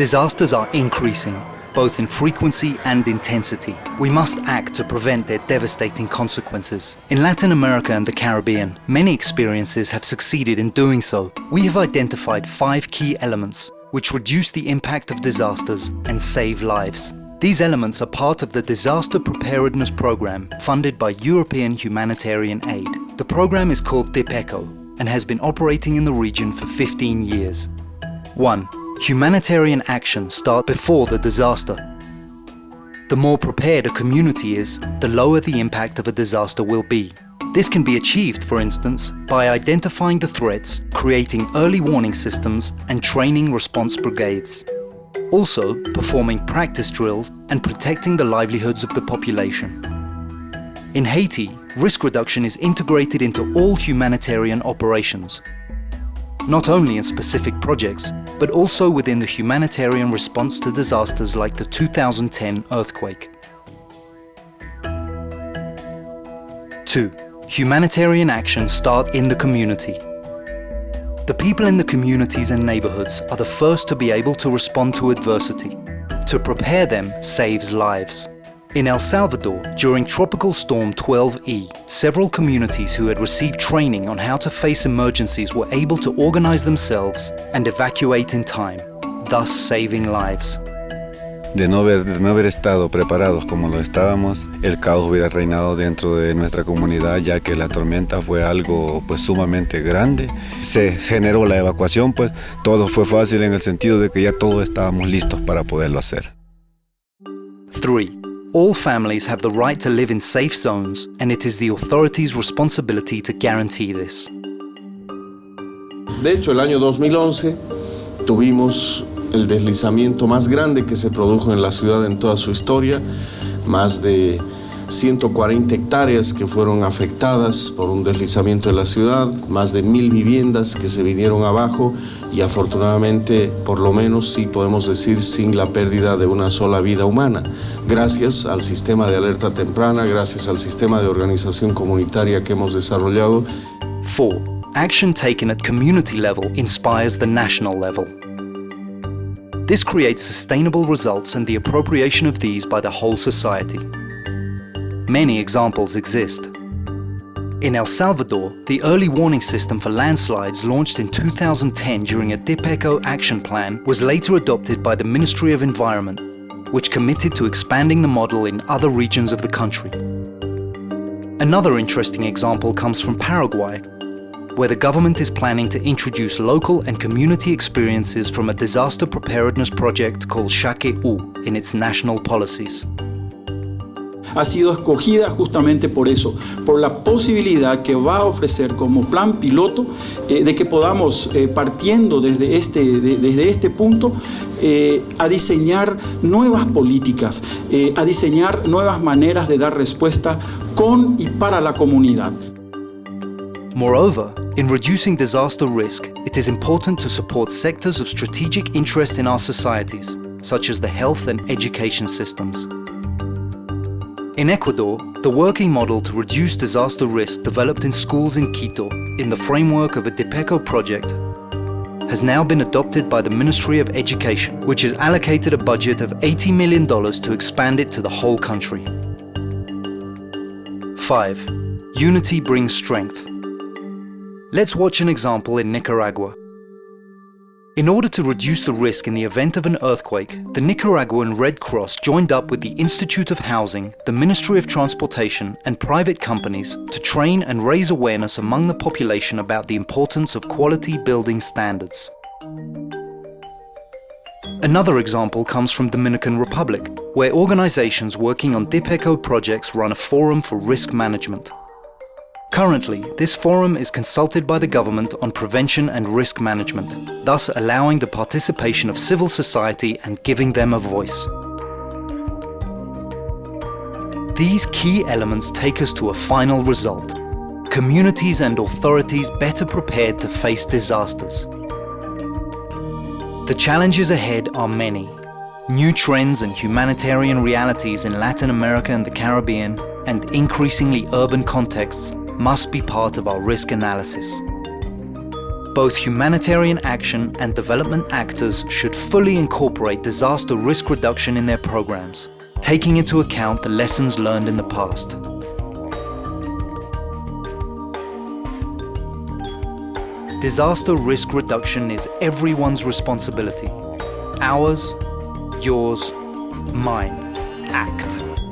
Disasters are increasing, both in frequency and intensity. We must act to prevent their devastating consequences. In Latin America and the Caribbean, many experiences have succeeded in doing so. We have identified 5 key elements which reduce the impact of disasters and save lives. These elements are part of the Disaster Preparedness Program funded by European Humanitarian Aid. The program is called DIPECHO and has been operating in the region for 15 years. 1. Humanitarian actions start before the disaster. The more prepared a community is, the lower the impact of a disaster will be. This can be achieved, for instance, by identifying the threats, creating early warning systems, and training response brigades. Also, performing practice drills and protecting the livelihoods of the population. In Haiti, risk reduction is integrated into all humanitarian operations, not only in specific projects, but also within the humanitarian response to disasters like the 2010 earthquake. 2. Humanitarian actions start in the community. The people in the communities and neighborhoods are the first to be able to respond to adversity. To prepare them saves lives. In El Salvador, during Tropical Storm 12E, several communities who had received training on how to face emergencies were able to organize themselves and evacuate in time, thus saving lives. De no haber estado preparados como lo estábamos, el caos hubiera reinado dentro de nuestra comunidad, ya que la tormenta fue algo sumamente grande. Se generó la evacuación, todo fue fácil en el sentido de que ya todos estábamos listos para poderlo hacer. 3. All families have the right to live in safe zones, and it is the authorities' responsibility to guarantee this. De hecho, el año 2011 tuvimos el deslizamiento más grande que se produjo en la ciudad en toda su historia, más de 140 hectáreas que fueron afectadas por un deslizamiento de la ciudad, más de 1000 viviendas que se vinieron abajo y afortunadamente, por lo menos sí podemos decir, sin la pérdida de una sola vida humana, gracias al sistema de alerta temprana, gracias al sistema de organización comunitaria que hemos desarrollado. 4. Action taken at community level inspires the national level. This creates sustainable results and the appropriation of these by the whole society. Many examples exist. In El Salvador, the early warning system for landslides launched in 2010 during a DIPECHO action plan was later adopted by the Ministry of Environment, which committed to expanding the model in other regions of the country. Another interesting example comes from Paraguay, where the government is planning to introduce local and community experiences from a disaster preparedness project called Shaque-U in its national policies. Ha sido escogida justamente por eso, por la posibilidad que va a ofrecer como plan piloto de que podamos, partiendo desde este punto, a diseñar nuevas políticas, a diseñar nuevas maneras de dar respuesta con y para la comunidad. Moreover, in reducing disaster risk, it is important to support sectors of strategic interest in our societies, such as the health and education systems. In Ecuador, the working model to reduce disaster risk developed in schools in Quito in the framework of a DIPECHO project has now been adopted by the Ministry of Education, which has allocated a budget of $80 million to expand it to the whole country. 5. Unity brings strength. Let's watch an example in Nicaragua. In order to reduce the risk in the event of an earthquake, the Nicaraguan Red Cross joined up with the Institute of Housing, the Ministry of Transportation, and private companies to train and raise awareness among the population about the importance of quality building standards. Another example comes from Dominican Republic, where organizations working on DIPECHO projects run a forum for risk management. Currently, this forum is consulted by the government on prevention and risk management, thus allowing the participation of civil society and giving them a voice. These key elements take us to a final result: communities and authorities better prepared to face disasters. The challenges ahead are many. New trends and humanitarian realities in Latin America and the Caribbean, and increasingly urban contexts, must be part of our risk analysis. Both humanitarian action and development actors should fully incorporate disaster risk reduction in their programs, taking into account the lessons learned in the past. Disaster risk reduction is everyone's responsibility. Ours, yours, mine. Act.